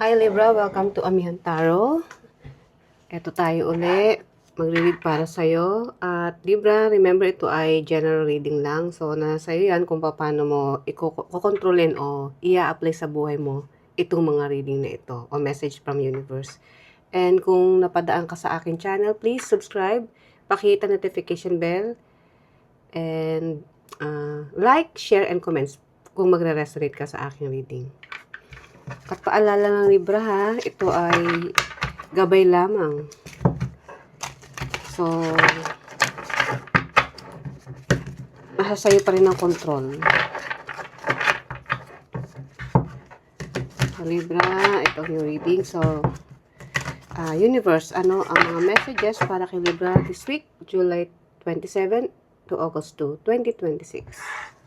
Hi Libra, welcome to Amihan Tarot. Eto tayo uli, magre-read para sa'yo. At Libra, remember ito ay general reading lang. So, nasa iyo yan kung paano mo kukontrolin o i-apply sa buhay mo itong mga reading na ito o message from universe. And kung napadaan ka sa akin channel, please subscribe, pakita notification bell, and like, share, and comments kung magre-resonate ka sa aking reading. At paalala ng Libra ha, ito ay gabay lamang. So, nasa sayo pa rin ang control. So, Libra, ito yung reading. So, universe, ano ang mga messages para kay Libra this week, July 27 to August 2, 2026.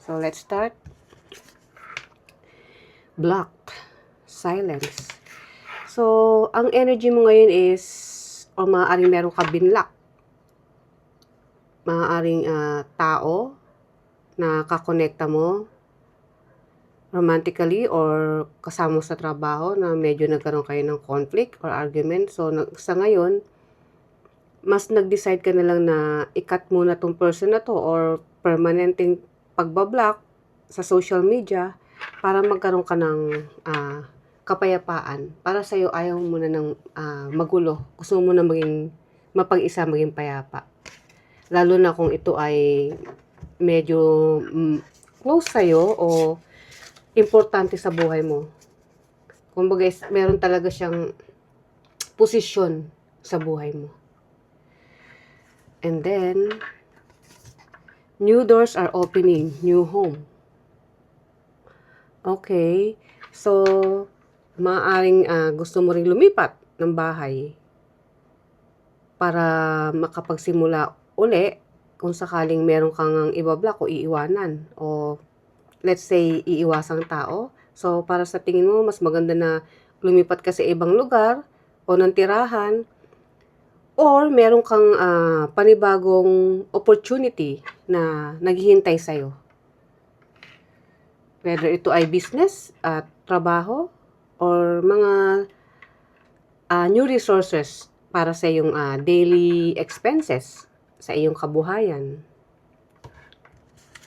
So, let's start. Block. Silence. So, ang energy mo ngayon is, o maaaring meron ka binlock. Maaaring tao na kakonekta mo romantically or kasama sa trabaho na medyo nagkaroon kayo ng conflict or argument. So, sa ngayon, mas nag-decide ka na lang na i-cut muna tong person na to or permanenteng pagbablock sa social media para magkaroon ka ng kapayapaan. Para sa'yo, ayaw mo na ng magulo. Gusto mo na maging mapag-isa, maging payapa. Lalo na kung ito ay medyo close sa'yo o importante sa buhay mo. Kumbaga, meron talaga siyang posisyon sa buhay mo. And then, new doors are opening, new home. Okay, so, maaaring gusto mo ring lumipat ng bahay para makapagsimula uli kung sakaling meron kang ibablock o iiwanan o let's say iiwasang tao. So para sa tingin mo mas maganda na lumipat ka sa ibang lugar o ng tirahan or meron kang panibagong opportunity na naghihintay sa'yo. Whether ito ay business at trabaho or mga new resources para sa iyong daily expenses sa iyong kabuhayan.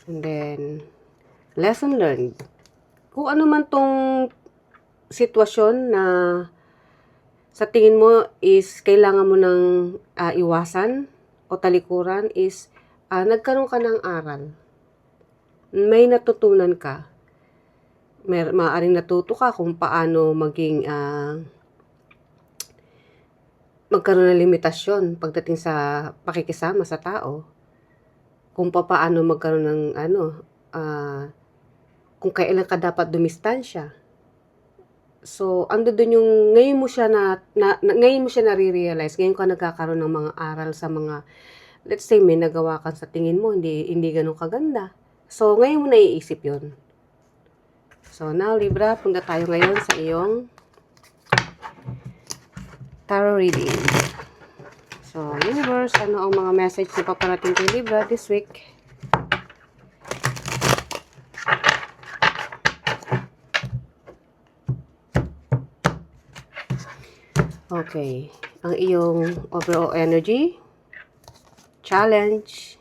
And then, lesson learned. Kung ano man tong sitwasyon na sa tingin mo is kailangan mo ng iwasan o talikuran is nagkaroon ka ng aral. May natutunan ka. Maaaring natuto ka kung paano maging magkaroon ng limitasyon pagdating sa pakikisama sa tao. Kung paano magkaroon ng kung kailan ka dapat dumistansya. So, ando doon yung ngayon mo siya nare-realize, ngayon ka nagkakaroon ng mga aral sa mga let's say may nagawa ka sa tingin mo hindi ganun kaganda. So, ngayon mo naiisip 'yon. So, now, Libra, punta tayo ngayon sa iyong tarot reading. So, universe, ano ang mga message na paparating kay Libra this week? Okay. Ang iyong overall energy, challenge,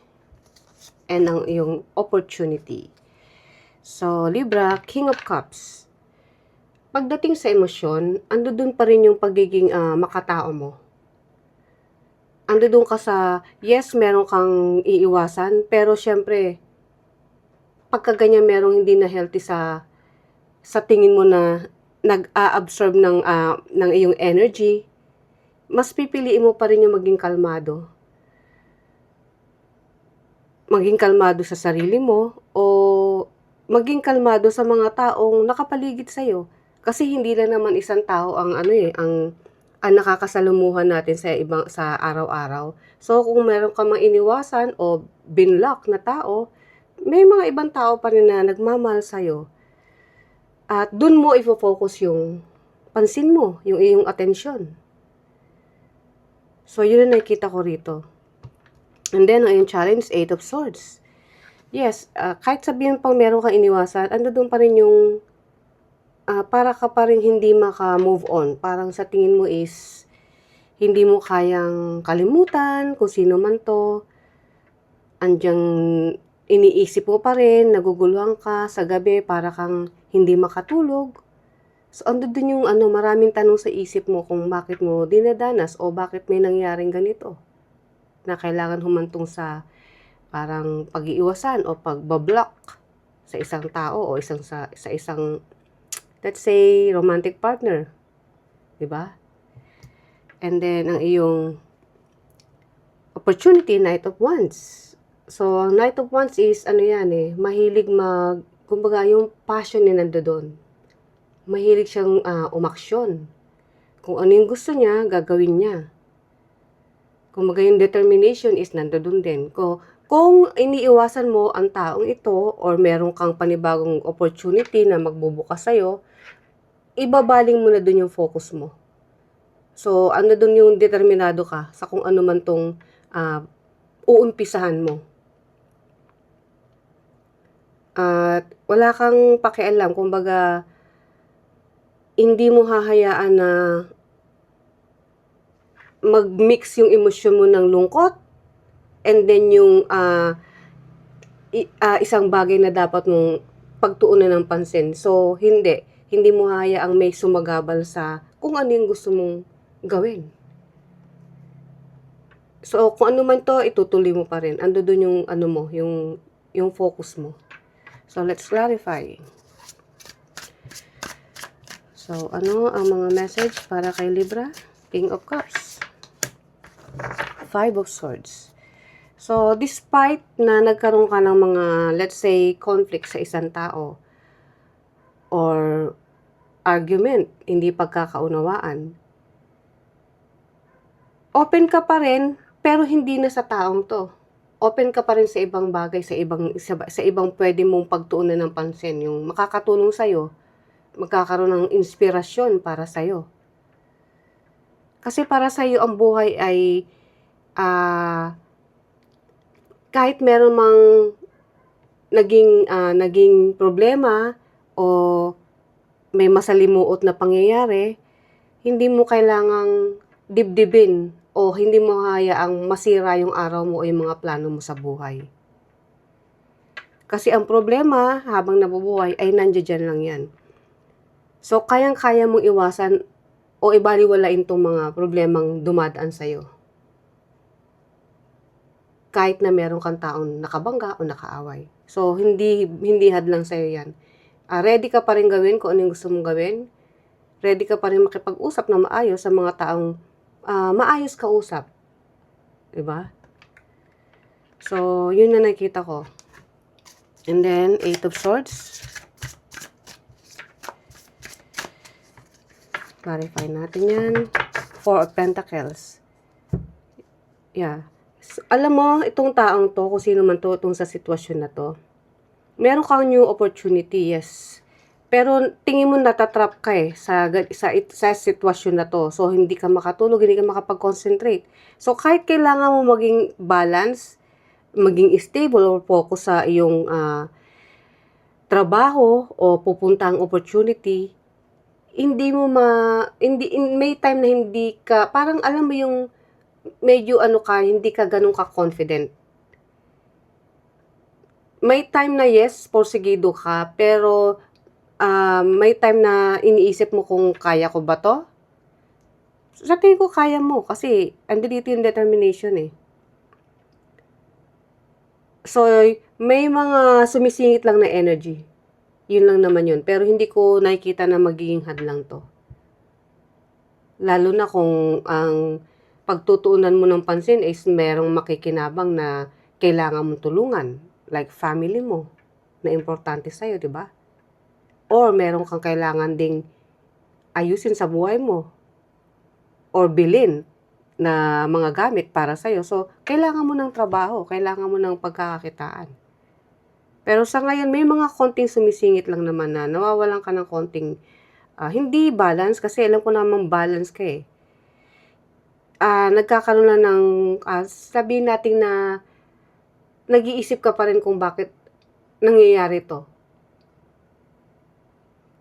and ang iyong opportunity. So, Libra, King of Cups. Pagdating sa emosyon, ando dun pa rin yung pagiging makatao mo. Ando dun ka sa, yes, meron kang iiwasan, pero syempre, pagka ganyan merong hindi na healthy sa tingin mo na nag-a-absorb ng iyong energy, mas pipiliin mo pa rin yung maging kalmado. Maging kalmado sa sarili mo o maging kalmado sa mga taong nakapaligid sa'yo. Kasi hindi lang naman isang tao ang ang nakakasalumuhan natin sa araw-araw. So kung meron ka mang iniwasan o binlock na tao, may mga ibang tao pa rin na nagmamahal sa'yo. At dun mo ifo-focus yung pansin mo, yung iyong atensyon. So yun ang nakikita ko rito. And then ang challenge, 8 of Swords. Yes, kahit sabihin pang meron kang iniwasan, ando doon pa rin yung para ka pa ring hindi maka-move on. Parang sa tingin mo is hindi mo kayang kalimutan kung sino man 'to. Andiyan iniisip mo pa rin, naguguluhan ka sa gabi para kang hindi makatulog. So, andun yung maraming tanong sa isip mo kung bakit mo dinadanas o bakit may nangyaring ganito na kailangan humantong sa parang pag-iiwasan o pagba-block sa isang tao o sa isang, let's say, romantic partner. 'Di ba? And then, ang iyong opportunity, Knight of Wands. So, ang Knight of Wands is, mahilig kumbaga, yung passion niya nandoon. Mahilig siyang umaksyon. Kung ano yung gusto niya, gagawin niya. Kumbaga, yung determination is nandoon din. Kung iniiwasan mo ang taong ito or meron kang panibagong opportunity na magbubukas sa'yo, ibabaling mo na dun yung focus mo. So, dun yung determinado ka sa kung ano man tong uumpisahan mo. At wala kang pakialam, kumbaga, hindi mo hahayaan na mag-mix yung emosyon mo ng lungkot and then yung isang bagay na dapat mong pagtuunan ng pansin. So, hindi mo hahayaang may sumagabal sa kung ano yung gusto mong gawin. So, kung ano man to, itutuloy mo pa rin. Ando dun yung yung focus mo. So, let's clarify. So, ano ang mga message para kay Libra? King of Cups. Five of Swords. So, despite na nagkaroon ka ng mga, let's say, conflict sa isang tao or argument, hindi pagkakaunawaan, open ka pa rin, pero hindi na sa taong to. Open ka pa rin sa ibang bagay, sa ibang pwede mong pagtuunan ng pansin, yung makakatulong sa'yo, magkakaroon ng inspirasyon para sa'yo. Kasi para sa'yo ang buhay ay kahit meron mang naging problema o may masalimuot na pangyayari, hindi mo kailangang dibdibin o hindi mo hayaang masira yung araw mo o yung mga plano mo sa buhay. Kasi ang problema habang nabubuhay ay nandiyan lang yan. So, kayang-kaya mong iwasan o ibaliwalain tong mga problemang dumadaan sa'yo. Kahit na meron kang taong nakabangga o nakaaway. So, hindi hadlang sa'yo yan. Ready ka pa rin gawin kung ano yung gusto mong gawin. Ready ka pa rin makipag-usap na maayos sa mga taong maayos kausap. Diba? So, yun na nakita ko. And then, Eight of Swords. Clarify natin yan. Four of Pentacles. Yeah. So, alam mo, itong taong to, kung sino man to, itong sa sitwasyon na to, meron kang new opportunity, yes. Pero tingin mo natatrap ka sa sitwasyon na to. So, hindi ka makatulog, hindi ka makapag-concentrate. So, kahit kailangan mo maging balance, maging stable or focus sa iyong trabaho o pupuntang opportunity, may time na hindi ka, parang alam mo yung medyo hindi ka ganun ka-confident. May time na yes, porsigido ka, pero may time na iniisip mo kung kaya ko ba to? Sa tingin ko kaya mo kasi andito yung determination eh. So, may mga sumisingit lang na energy. Yun lang naman yun. Pero hindi ko nakikita na magiging hadlang to. Lalo na kung ang pagtutuunan mo ng pansin is merong makikinabang na kailangan mong tulungan. Like family mo, na importante sa'yo, di ba? Or meron kang kailangan ding ayusin sa buhay mo. Or bilhin na mga gamit para sa'yo. So, kailangan mo ng trabaho, kailangan mo ng pagkakakitaan. Pero sa ngayon, may mga konting sumisingit lang naman na nawawalan ka ng konting hindi balance kasi alam ko namang balance ka eh. Nagkakaroon na ng, sabihin natin na nag-iisip ka pa rin kung bakit nangyayari to.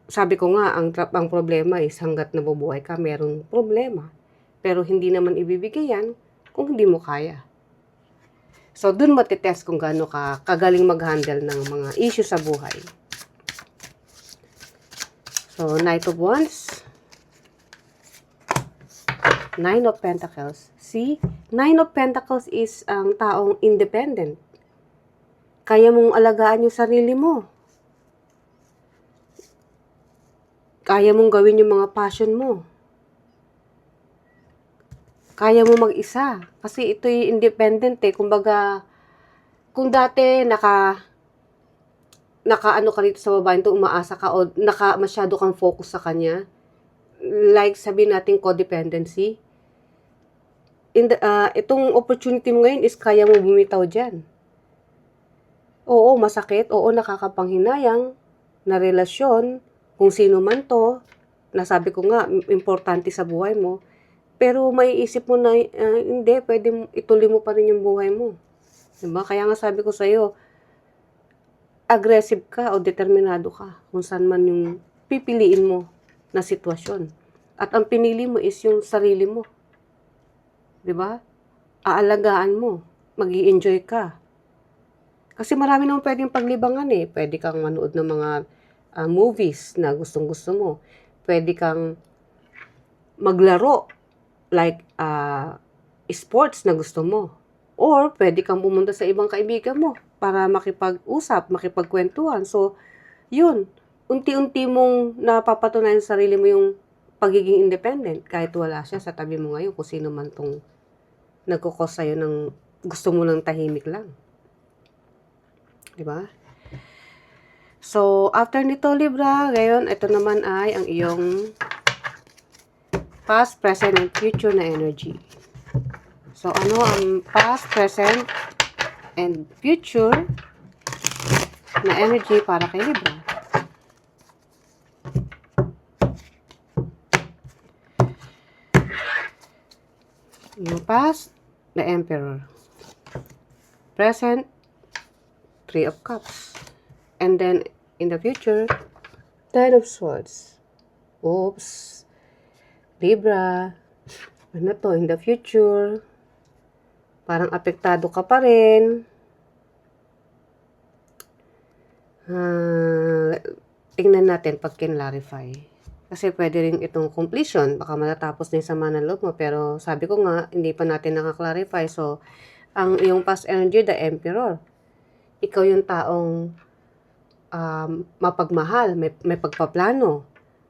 sabi ko nga, ang problema is hangga't nabubuhay ka, merong problema. Pero hindi naman ibibigay yan kung hindi mo kaya. So, dun matitest kung gaano ka kagaling mag-handle ng mga issue sa buhay. So, Knight of Wands, Nine of Pentacles. See? Nine of Pentacles is ang taong independent. Kaya mong alagaan yung sarili mo. Kaya mong gawin yung mga passion mo. Kaya mo mag-isa. Kasi ito yung independent eh. Kumbaga, kung dati naka-ano ka rito sa babae ito, umaasa ka o masyado kang focus sa kanya, like sabihin natin codependency, itong opportunity mo ngayon is kaya mo bumitaw dyan. Oo, masakit. Oo, nakakapanghinayang na relasyon, kung sino man to, nasabi ko nga, importante sa buhay mo. Pero maiisip mo na, hindi, pwede ituloy mo pa rin yung buhay mo. Diba? Kaya nga sabi ko sa'yo, aggressive ka o determinado ka kung saan man yung pipiliin mo na sitwasyon. At ang pinili mo is yung sarili mo. Diba? Aalagaan mo. Mag-i-enjoy ka. Kasi marami naman pwedeng paglibangan eh. Pwede kang manood ng mga movies na gustong-gusto mo. Pwede kang maglaro like sports na gusto mo. Or pwede kang pumunta sa ibang kaibigan mo para makipag-usap, makipagkwentuhan. So, yun. Unti-unti mong napapatunayan sa sarili mo yung pagiging independent kahit wala siya sa tabi mo ngayon kung sino man tong nagkukos sa'yo ng gusto mo lang tahimik lang. Diba? So, after nito, Libra, ngayon, ito naman ay ang iyong past, present, and future na energy. So, ano ang past, present, and future na energy para kay Libra? Yung past, the Emperor. Present, Three of Cups. And then, in the future, Ten of Swords. Oops. Libra. Ano to? In the future, parang apektado ka pa rin. Tingnan natin pag kinlarify. Kasi pwede rin itong completion. Baka matatapos na yung sama ng loob mo. Pero sabi ko nga, hindi pa natin nakaklarify. So, ang iyong past energy, the Emperor. Ikaw yung taong mapagmahal, may pagpaplano.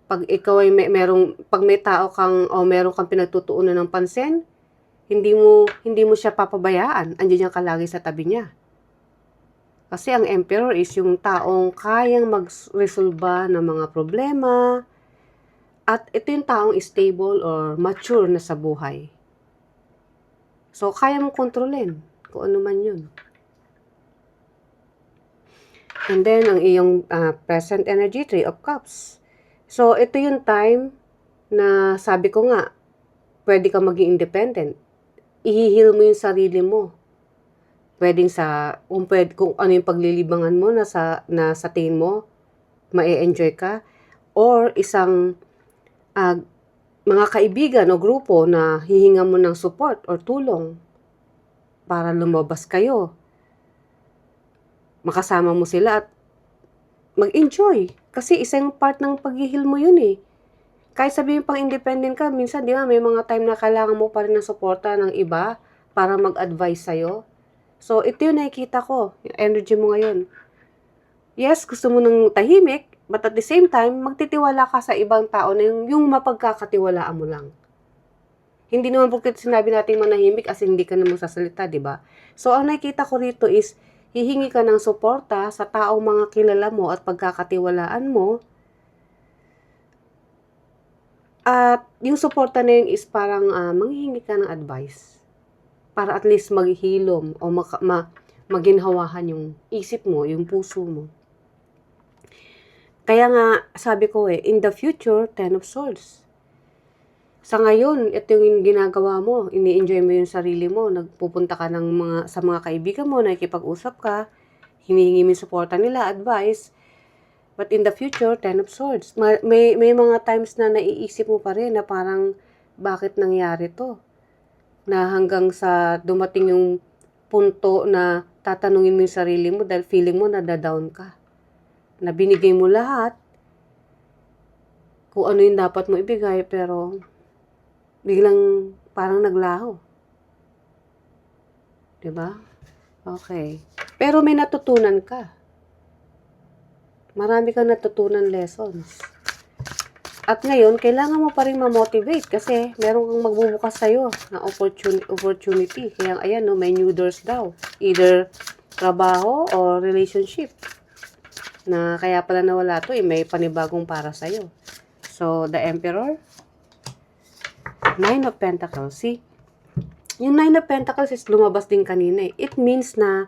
Pag ikaw ay pag may tao kang o meron kang pinagtutuunan ng pansin, hindi mo siya papabayaan. Andiyan ka lagi sa tabi niya. Kasi ang Emperor is yung taong kayang magresolba ng mga problema. At ito yung taong stable or mature na sa buhay. So, kaya mong kontrolin kung ano man yun. And then, ang iyong present energy, Three of Cups. So, ito yung time na sabi ko nga, pwede kang maging independent. I-heal mo yung sarili mo. Pwedeng kung ano yung paglilibangan mo na sa tingin mo, ma-enjoy ka. Or isang mga kaibigan o grupo na hihinga mo ng support or tulong para lumabas kayo. Makasama mo sila at mag-enjoy. Kasi isang part ng pag-heal mo yun eh. Kahit sabihin pang independent ka, minsan di ba may mga time na kailangan mo pa rin ng suporta ng iba para mag-advise sa'yo. So, ito yung nakikita ko, yung energy mo ngayon. Yes, gusto mo ng tahimik, but at the same time, magtitiwala ka sa ibang tao na yung mapagkakatiwalaan mo lang. Hindi naman porque sinabi natin manahimik as hindi ka naman sasalita, di ba? So, ang nakikita ko rito is, hihingi ka ng suporta sa taong mga kilala mo at pagkakatiwalaan mo. At yung suporta na yun is parang manghihingi ka ng advice. Para at least maghilom o maginhawahan yung isip mo, yung puso mo. Kaya nga, sabi ko in the future, Ten of Swords. Sa ngayon, ito yung ginagawa mo. Ini-enjoy mo yung sarili mo. Nagpupunta ka sa mga kaibigan mo, nakikipag-usap ka, hinihingi mo yung suporta nila, advice. But in the future, Ten of Swords. May mga times na naiisip mo pa rin na parang, bakit nangyari to? Na hanggang sa dumating yung punto na tatanungin mo yung sarili mo dahil feeling mo nadadown ka. Na binigay mo lahat, kung ano yung dapat mo ibigay, pero biglang parang naglaho. Diba? Okay. Pero may natutunan ka. Marami kang natutunan lessons. At ngayon, kailangan mo pa rin ma-motivate kasi meron kang magbubukas sa'yo na opportunity. Kaya ayan, no, may new doors daw. Either trabaho or relationship. Na kaya pala nawala to, may panibagong para sa'yo. So, the Emperor, Nine of Pentacles. See? Yung Nine of Pentacles is lumabas din kanina eh. It means na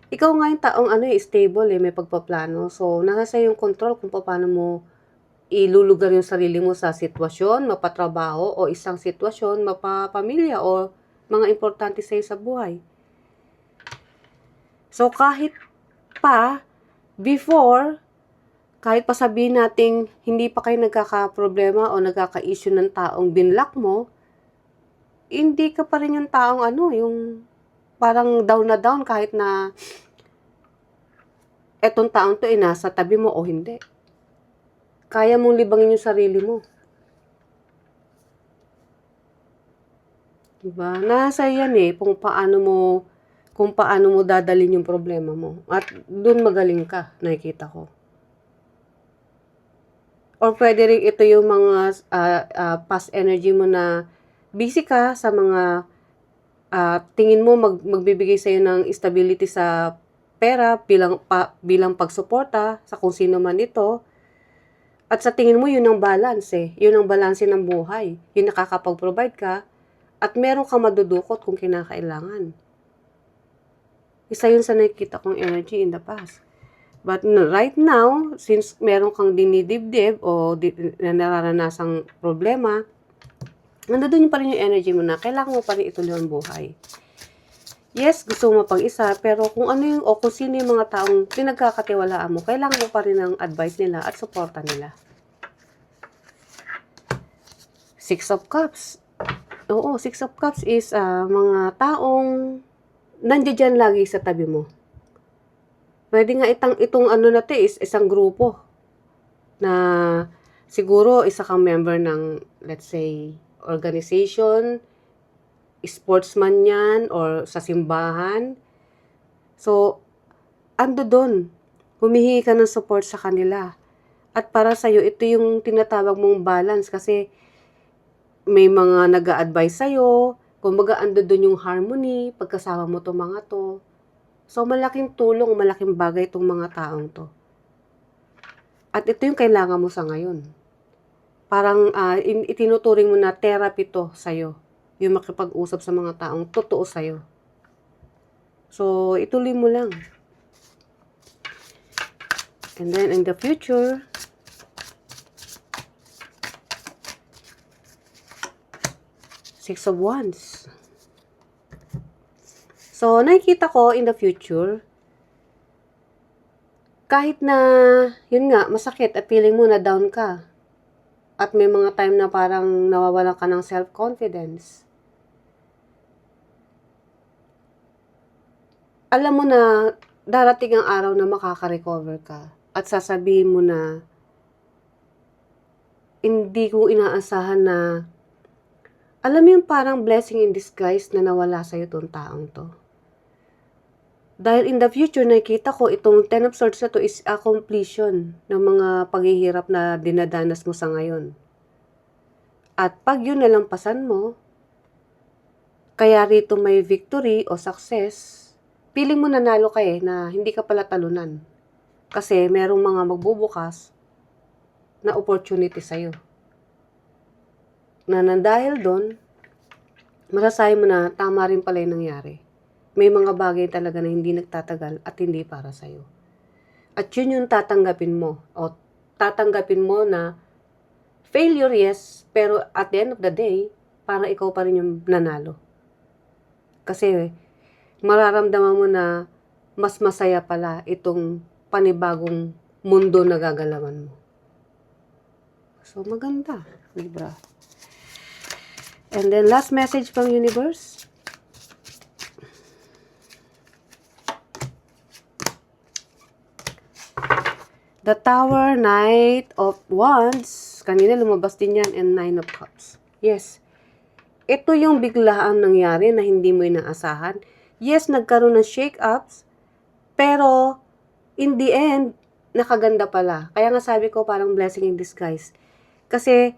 ikaw nga yung taong stable may pagpaplano. So, nasa sa'yo yung control kung paano mo ilulugar yung sarili mo sa sitwasyon, mapatrabaho, o isang sitwasyon, mapapamilya, o mga importante sa'yo sa buhay. So, kahit pa sabihin natin, hindi pa kayo nagkaka-problema o nagkaka-issue ng taong binlock mo, hindi ka pa rin yung taong yung parang down na down kahit na etong taong to nasa tabi mo o hindi. Kaya mong libangin yung sarili mo. Diba? Nasa yan kung paano mo dadalhin yung problema mo. At dun magaling ka, nakikita ko. Or pwede rin ito yung mga past energy mo na busy ka sa mga tingin mo magbibigay sa'yo ng stability sa pera bilang pagsuporta sa kung sino man ito. At sa tingin mo, yun ang balance Yun ang balance ng buhay. Yun nakakapag-provide ka at meron kang madudukot kung kinakailangan. Isa yun sa nakikita kong energy in the past. But right now, since meron kang dinidibdib o nararanasang problema, nandoon pa rin yung energy mo na kailangan mo pa rin ituloy ang buhay. Yes, gusto mo pag-isa, pero kung kung sino yung mga taong pinagkakatiwalaan mo, kailangan mo pa rin ang advice nila at suporta nila. Six of Cups. Oo, Six of Cups is mga taong nandiyan lagi sa tabi mo. Pwede nga itong is isang grupo na siguro isa kang member ng, let's say, organization, sportsman yan, or sa simbahan. So, doon. Humihingi ka ng support sa kanila. At para sa'yo, ito yung tinatawag mong balance kasi may mga nag-a-advise sa'yo, kumbaga doon yung harmony, pagkasama mo itong mga to. So, malaking tulong, malaking bagay itong mga taong to. At ito yung kailangan mo sa ngayon. Parang itinuturing mo na therapy to sa'yo. Yung makipag-usap sa mga taong totoo sa'yo. So, ituloy mo lang. And then, in the future, Six of Wands. So, nakikita ko in the future, kahit na, yun nga, masakit at feeling mo na down ka, at may mga time na parang nawawalan ka ng self-confidence, alam mo na darating ang araw na makaka-recover ka at sasabihin mo na hindi ko inaasahan na alam mo yung parang blessing in disguise na nawala sa'yo itong taong to. Dahil in the future, nakikita ko itong Ten of Swords na to is a completion ng mga paghihirap na dinadanas mo sa ngayon. At pag yun nalampasan mo, kaya rito may victory o success, feeling mo nanalo ka na hindi ka pala talunan. Kasi merong mga magbubukas na opportunity sa'yo. Na dahil doon, masasabi mo na tama rin pala yung nangyari. May mga bagay talaga na hindi nagtatagal at hindi para sa'yo. At yun yung tatanggapin mo. O tatanggapin mo na failure, yes, pero at the end of the day, parang ikaw pa rin yung nanalo. Kasi mararamdaman mo na mas masaya pala itong panibagong mundo na gagalawan mo. So, maganda, Libra. And then, last message from universe. The Tower, Knight of Wands. Kanina lumabas din yan, and Nine of Cups. Yes. Ito yung biglaan nangyari na hindi mo inaasahan. Yes, nagkaroon ng shake-ups, pero in the end, nakaganda pala. Kaya nga sabi ko parang blessing in disguise. Kasi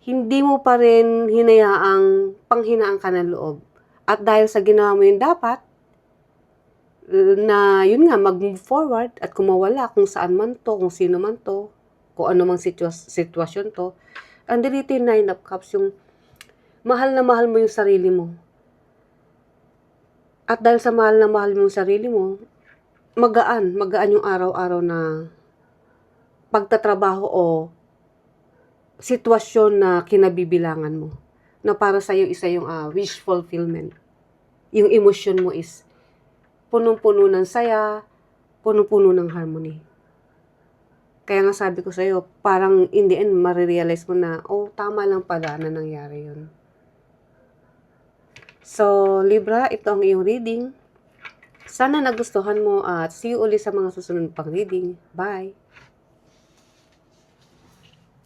hindi mo pa rin hinayaang panghinaan ka ng loob. At dahil sa ginawa mo yung dapat, na yun nga, mag-move forward at kung mawala, kung saan man to, kung sino man to, kung ano mang sitwasyon to, and dito yung Nine of Cups, yung mahal na mahal mo yung sarili mo. At dahil sa mahal na mahal mo yung sarili mo, magaan yung araw-araw na pagtatrabaho o sitwasyon na kinabibilangan mo. Na para sa'yo isa yung wish fulfillment. Yung emosyon mo is punong-puno ng saya, punong-puno ng harmony. Kaya nga sabi ko sa'yo, parang in the end, marirealize mo na, oh, tama lang pala na nangyari yun. So, Libra, ito ang iyong reading. Sana nagustuhan mo at see you ulit sa mga susunod pang reading. Bye!